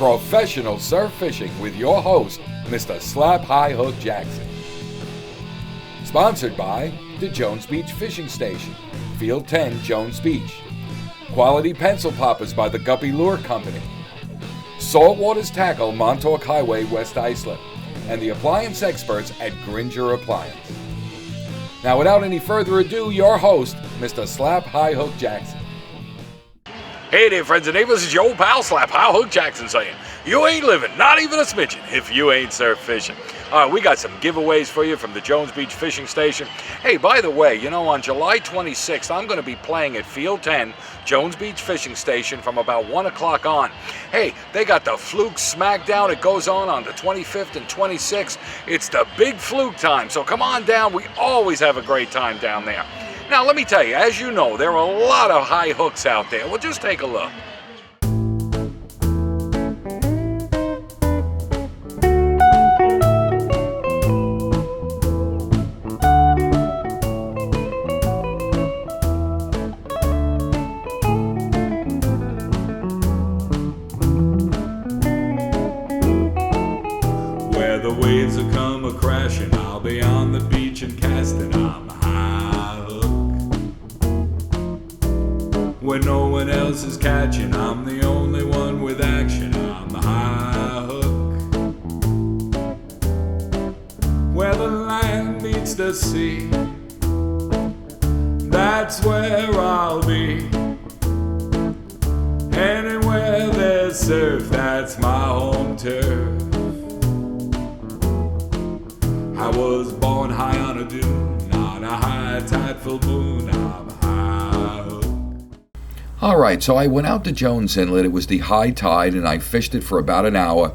professional surf fishing with your host, Mr. Slap High Hook Jackson. Sponsored by the Jones Beach Fishing Station, Field 10, Jones Beach. Quality pencil poppers by the Guppy Lure Company. Saltwater's Tackle, Montauk Highway, West Islip. And the appliance experts at Gringer Appliance. Now, without any further ado, your host, Mr. Slap High Hook Jackson. Hey there, friends and neighbors, it's your old pal Slap High Hook Jackson saying, you ain't living, not even a smidgen, if you ain't surf fishing. All right, we got some giveaways for you from the Jones Beach Fishing Station. Hey, by the way, you know, on July 26th, I'm going to be playing at Field 10, Jones Beach Fishing Station from about 1 o'clock on. Hey, they got the Fluke Smackdown. It goes on the 25th and 26th. It's the big Fluke time, so come on down. We always have a great time down there. Now, let me tell you, as you know, there are a lot of high hooks out there. Well, just take a look. Where the waves will come a-crashing, I'll be on the beach and casting. I'm high hook. When no one else is catching, I'm the only one with action. I'm the high hook. Where the land meets the sea, that's where I'll be. Anywhere there's surf, that's my home turf. I was born high on a dune, on a high tide full moon. I'm high hook. All right, so I went out to Jones Inlet. It was the high tide, and I fished it for about an hour.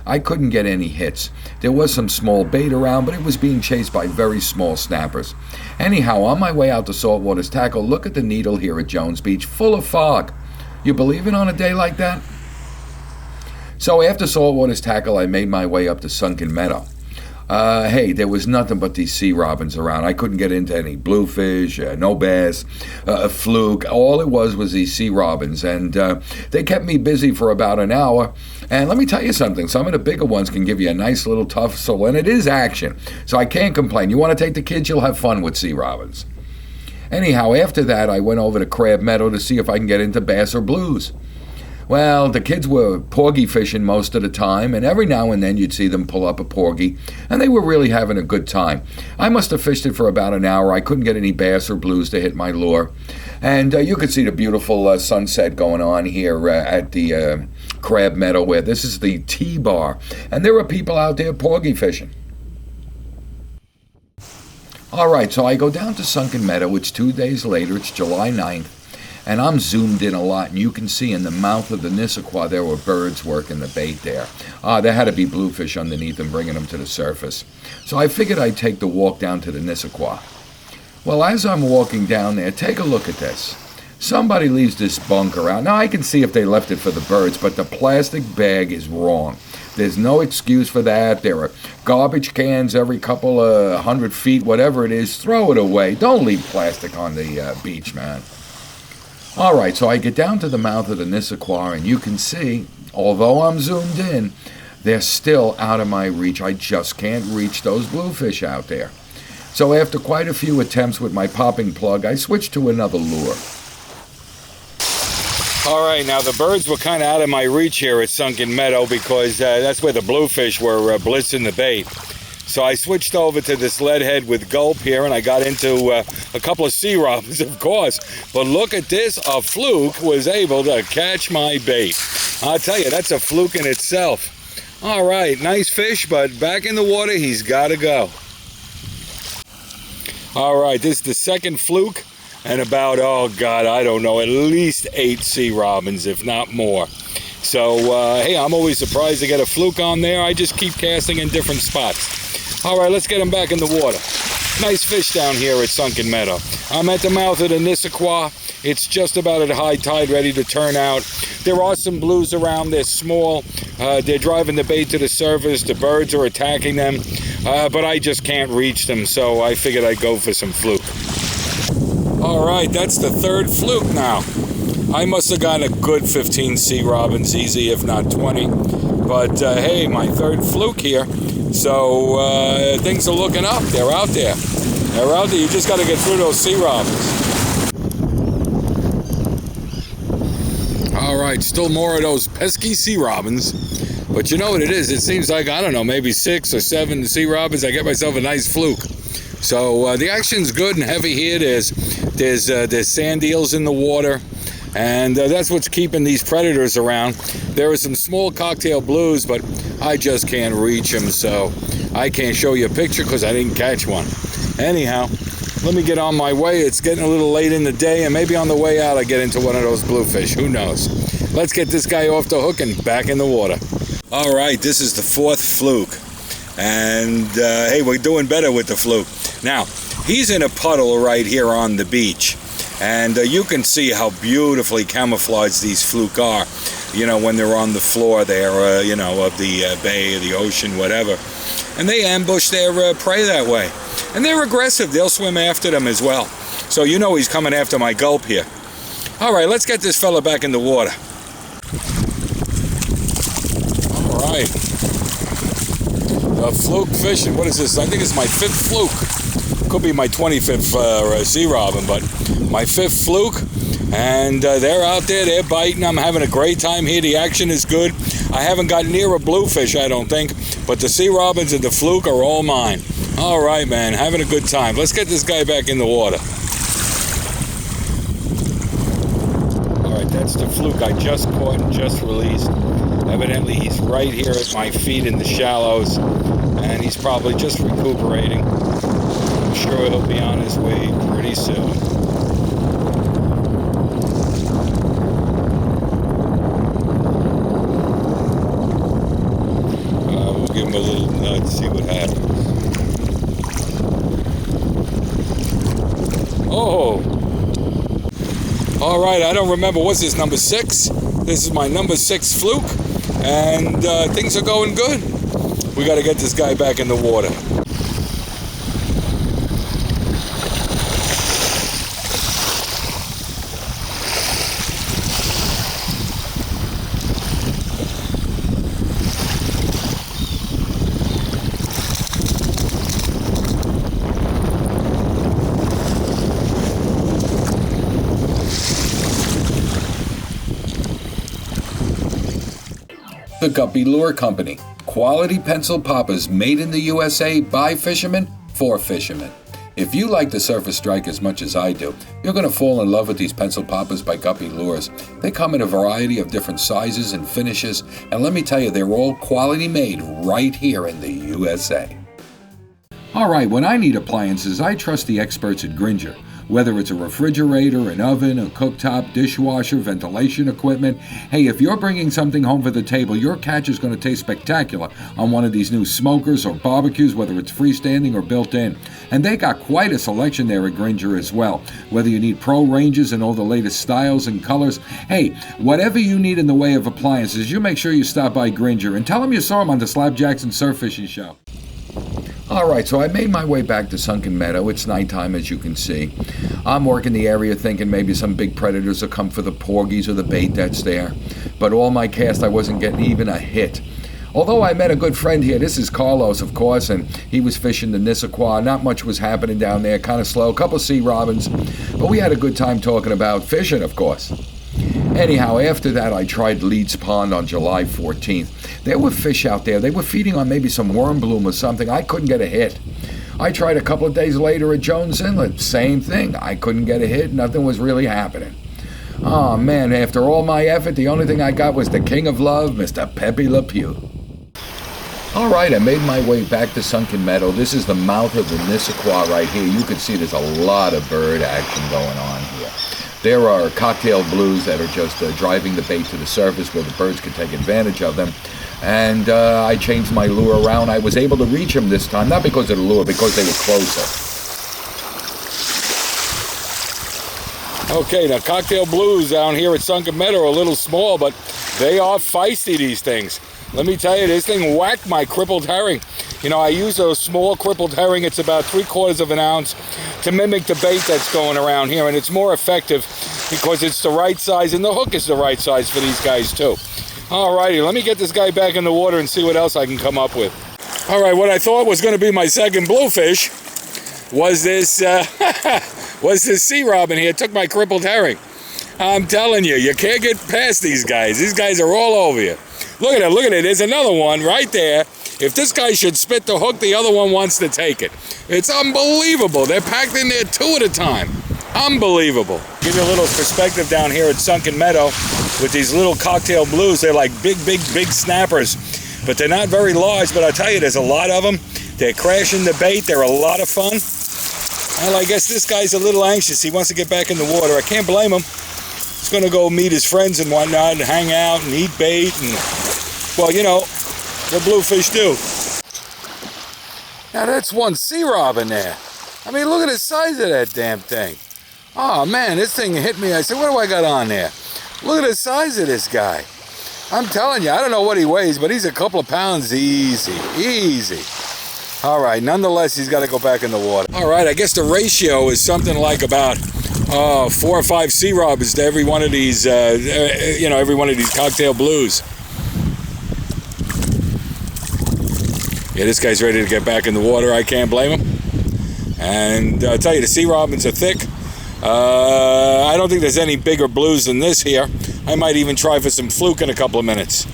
I couldn't get any hits. There was some small bait around, but it was being chased by very small snappers. Anyhow, on my way out to Saltwater's Tackle, look at the needle here at Jones Beach, full of fog. You believe it on a day like that? So after Saltwater's Tackle, I made my way up to Sunken Meadow. Hey, there was nothing but these sea robins around. I couldn't get into any bluefish, no bass, fluke. All it was these sea robins, and they kept me busy for about an hour. And let me tell you something, some of the bigger ones can give you a nice little tussle, and it is action, so I can't complain. You want to take the kids, you'll have fun with sea robins. Anyhow, after that, I went over to Crab Meadow to see if I can get into bass or blues. Well, the kids were porgy fishing most of the time, and every now and then you'd see them pull up a porgy, and they were really having a good time. I must have fished it for about an hour. I couldn't get any bass or blues to hit my lure. And you could see the beautiful sunset going on here at the Crab Meadow, where this is the T-Bar, and there are people out there porgy fishing. All right, so I go down to Sunken Meadow. It's 2 days later. It's July 9th. And I'm zoomed in a lot, and you can see in the mouth of the Nissaquah there were birds working the bait there. There had to be bluefish underneath and bringing them to the surface. So I figured I'd take the walk down to the Nissaquah. Well, as I'm walking down there, take a look at this. Somebody leaves this bunker out. Now, I can see if they left it for the birds, but the plastic bag is wrong. There's no excuse for that. There are garbage cans every couple of 100 feet, whatever it is. Throw it away. Don't leave plastic on the beach, man. All right, so I get down to the mouth of the Nissaquah, and you can see, although I'm zoomed in, they're still out of my reach. I just can't reach those bluefish out there. So after quite a few attempts with my popping plug, I switched to another lure. All right, now the birds were kind of out of my reach here at Sunken Meadow because that's where the bluefish were blitzing the bait. So I switched over to this leadhead with gulp here, and I got into a couple of sea robins, of course. But look at this, a fluke was able to catch my bait. I'll tell you, that's a fluke in itself. All right, nice fish, but back in the water, he's got to go. All right, this is the second fluke, and about, oh God, I don't know, at least 8 sea robins, if not more. So, hey, I'm always surprised to get a fluke on there. I just keep casting in different spots. All right, let's get them back in the water. Nice fish down here at Sunken Meadow. I'm at the mouth of the Nissaquah. It's just about at high tide, ready to turn out. There are some blues around. They're small. They're driving the bait to the surface. The birds are attacking them, but I just can't reach them, so I figured I'd go for some fluke. All right, that's the third fluke now. I must have gotten a good 15 sea robins, easy, if not 20. But hey, my third fluke here. So things are looking up. They're out there. They're out there. You just got to get through those sea robins. All right, still more of those pesky sea robins. But you know what it is? It seems like, I don't know, maybe 6 or 7 sea robins. I get myself a nice fluke. So the action's good and heavy here. There's sand eels in the water. And that's what's keeping these predators around. There are some small cocktail blues, but I just can't reach them, so I can't show you a picture because I didn't catch one. Anyhow, let me get on my way. It's getting a little late in the day, and maybe on the way out I get into one of those bluefish. Who knows? Let's get this guy off the hook and back in the water. All right, this is the 4th fluke. And hey, we're doing better with the fluke. Now, he's in a puddle right here on the beach. And you can see how beautifully camouflaged these fluke are, you know, when they're on the floor there, you know, of the bay or the ocean, whatever. And they ambush their prey that way. And they're aggressive. They'll swim after them as well. So you know he's coming after my gulp here. All right, let's get this fella back in the water. All right. Fluke fishing. What is this? I think it's my 5th fluke. Could be my 25th sea robin, but my 5th fluke. And they're out there. They're biting. I'm having a great time here. The action is good. I haven't got near a bluefish, I don't think. But the sea robins and the fluke are all mine. All right, man. Having a good time. Let's get this guy back in the water. All right, that's the fluke I just caught and just released. Evidently, he's right here at my feet in the shallows. And he's probably just recuperating. I'm sure he'll be on his way pretty soon. We'll give him a little nudge, see what happens. Oh! All right, I don't remember. What's this, number 6? This is my number 6 fluke. And things are going good. We got to get this guy back in the water. The Guppy Lure Company. Quality pencil poppers made in the USA by fishermen for fishermen. If you like the surface strike as much as I do, you're going to fall in love with these pencil poppers by Guppy Lures. They come in a variety of different sizes and finishes, and let me tell you, they're all quality made right here in the USA. All right, when I need appliances, I trust the experts at Grainger. Whether it's a refrigerator, an oven, a cooktop, dishwasher, ventilation equipment, hey, if you're bringing something home for the table, your catch is going to taste spectacular on one of these new smokers or barbecues, whether it's freestanding or built in. And they got quite a selection there at Grainger as well. Whether you need pro ranges and all the latest styles and colors, hey, whatever you need in the way of appliances, you make sure you stop by Grainger and tell them you saw them on the Slap Jackson Surf Fishing Show. All right, so I made my way back to Sunken Meadow. It's nighttime, as you can see. I'm working the area thinking maybe some big predators will come for the porgies or the bait that's there. But all my cast, I wasn't getting even a hit. Although I met a good friend here. This is Carlos, of course, and he was fishing the Nissaquah. Not much was happening down there, kind of slow. A couple of sea robins. But we had a good time talking about fishing, of course. Anyhow, after that, I tried Leeds Pond on July 14th. There were fish out there. They were feeding on maybe some worm bloom or something. I couldn't get a hit. I tried a couple of days later at Jones Inlet. Same thing. I couldn't get a hit. Nothing was really happening. Oh, man, after all my effort, the only thing I got was the king of love, Mr. Pepe Le Pew. All right, I made my way back to Sunken Meadow. This is the mouth of the Nissaquah right here. You can see there's a lot of bird action going on here. There are cocktail blues that are just driving the bait to the surface where the birds can take advantage of them. And I changed my lure around. I was able to reach them this time, not because of the lure, because they were closer. Okay, now cocktail blues down here at Sunken Meadow are a little small, but they are feisty, these things. Let me tell you, this thing whacked my crippled herring. You know, I use a small crippled herring. It's about 3/4 of an ounce to mimic the bait that's going around here, and it's more effective because it's the right size and the hook is the right size for these guys too. Alrighty, let me get this guy back in the water and see what else I can come up with. Alright, what I thought was going to be my second bluefish was this was this sea robin here. It took my crippled herring. I'm telling you, you can't get past these guys. These guys are all over you. Look at it, look at it. There's another one right there. If this guy should spit the hook, the other one wants to take it. It's unbelievable. They're packed in there 2 at a time. Unbelievable. Give you a little perspective down here at Sunken Meadow with these little cocktail blues. They're like big snappers, but they're not very large. But I tell you, there's a lot of them. They're crashing the bait. They're a lot of fun. Well, I guess this guy's a little anxious. He wants to get back in the water. I can't blame him. He's going to go meet his friends and whatnot and hang out and eat bait and, well, you know, what bluefish do. Now that's one sea robin there. I mean, look at the size of that damn thing. Oh man, this thing hit me. I said, what do I got on there? Look at the size of this guy. I'm telling you, I don't know what he weighs, but he's a couple of pounds easy. All right, nonetheless, he's got to go back in the water. All right, I guess the ratio is something like about 4 or 5 sea robins to every one of these, every one of these cocktail blues. Yeah, this guy's ready to get back in the water. I can't blame him. And I'll tell you, the sea robins are thick. I don't think there's any bigger blues than this here. I might even try for some Fluke in a couple of minutes.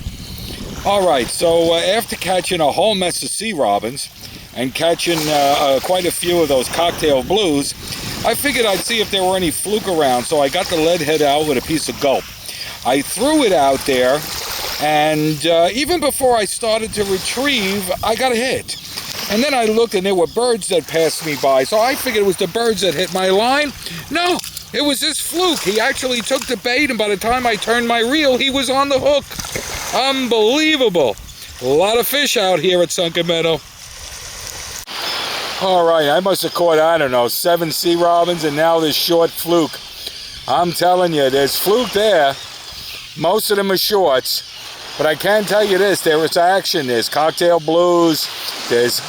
All right, so after catching a whole mess of sea robins and catching quite a few of those cocktail blues, I figured I'd see if there were any Fluke around, so I got the lead head out with a piece of gulp. I threw it out there, and even before I started to retrieve, I got a hit. And then I looked, and there were birds that passed me by, so I figured it was the birds that hit my line. No, it was this Fluke. He actually took the bait, and by the time I turned my reel, he was on the hook. Unbelievable. A lot of fish out here at Sunken Meadow. All right, I must have caught, I don't know, 7 sea robins and now this short Fluke. I'm telling you, there's Fluke there. Most of them are shorts. But I can tell you this, there is action. There's cocktail blues. There's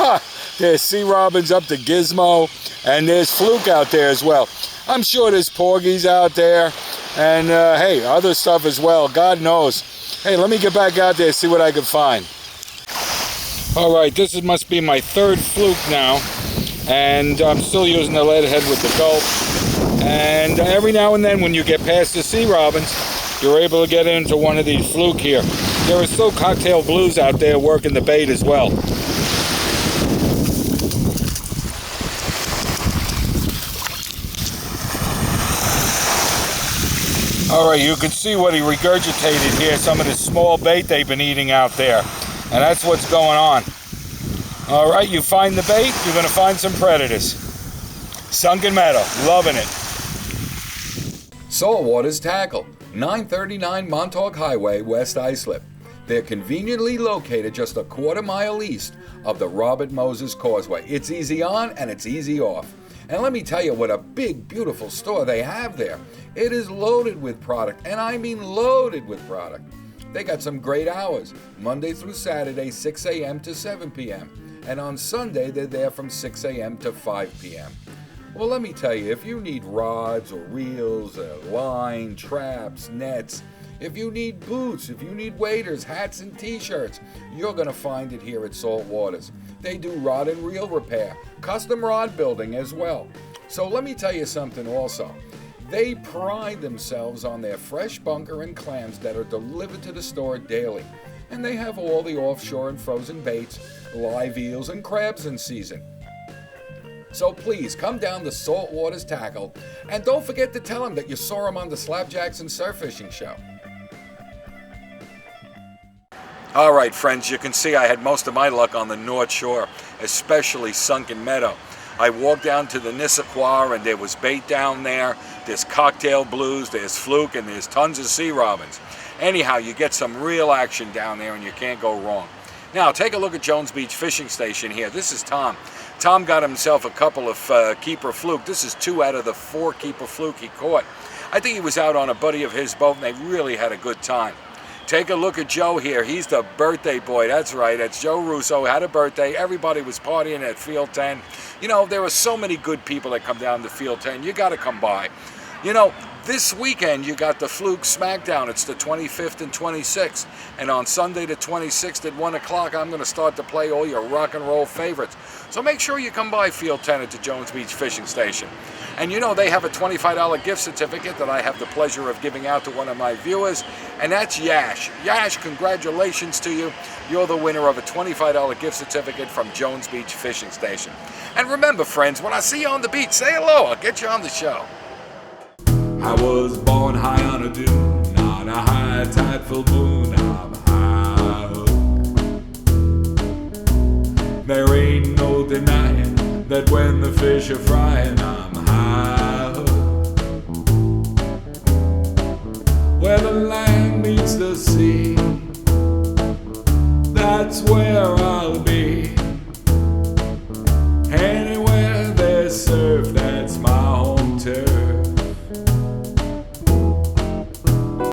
sea robins up to Gizmo. And there's Fluke out there as well. I'm sure there's porgies out there. And, hey, other stuff as well. God knows. Hey, let me get back out there and see what I can find. All right, this must be my 3rd Fluke now. And I'm still using the lead head with the gulp. And every now and then when you get past the sea robins, you're able to get into one of these Fluke here. There are still cocktail blues out there working the bait as well. All right, you can see what he regurgitated here, some of the small bait they've been eating out there. And that's what's going on. All right, you find the bait, you're going to find some predators. Sunken Meadow, loving it. Saltwater's Tackle, 939 Montauk Highway, West Islip. They're conveniently located just a quarter mile east of the Robert Moses Causeway. It's easy on and it's easy off. And let me tell you what a big, beautiful store they have there. It is loaded with product, and I mean loaded with product. They got some great hours, Monday through Saturday, 6 a.m. to 7 p.m. And on Sunday, they're there from 6 a.m. to 5 p.m. Well, let me tell you, if you need rods or reels, line, traps, nets, if you need boots, if you need waders, hats, and t-shirts, you're going to find it here at Saltwaters. They do rod and reel repair, custom rod building as well. So let me tell you something also. They pride themselves on their fresh bunker and clams that are delivered to the store daily. And they have all the offshore and frozen baits, live eels, and crabs in season. So please, come down to Saltwater's Tackle, and don't forget to tell them that you saw them on the Slap Jackson Surf Fishing Show. All right, friends, you can see I had most of my luck on the North Shore, especially Sunken Meadow. I walked down to the Nissaquah, and there was bait down there. There's cocktail blues, there's Fluke, and there's tons of sea robins. Anyhow, you get some real action down there, and you can't go wrong. Now, take a look at Jones Beach Fishing Station here. This is Tom. Tom got himself a couple of keeper Fluke. This is 2 out of the 4 keeper Fluke he caught. I think he was out on a buddy of his boat, and they really had a good time. Take a look at Joe here. He's the birthday boy. That's right. That's Joe Russo. Had a birthday. Everybody was partying at Field 10. You know, there are so many good people that come down to Field 10. You got to come by. You know, This weekend, you got the Fluke Smackdown. It's the 25th and 26th. And on Sunday the 26th at 1 o'clock, I'm going to start to play all your rock and roll favorites. So make sure you come by Field 10 at the Jones Beach Fishing Station. And you know they have a $25 gift certificate that I have the pleasure of giving out to one of my viewers. And that's Yash. Yash, congratulations to you. You're the winner of a $25 gift certificate from Jones Beach Fishing Station. And remember, friends, when I see you on the beach, say hello. I'll get you on the show. I was born high on a dune, on a high tide full moon. I'm high hook. There ain't no denying that when the fish are frying, I'm high hook. Where the land meets the sea, that's where I'll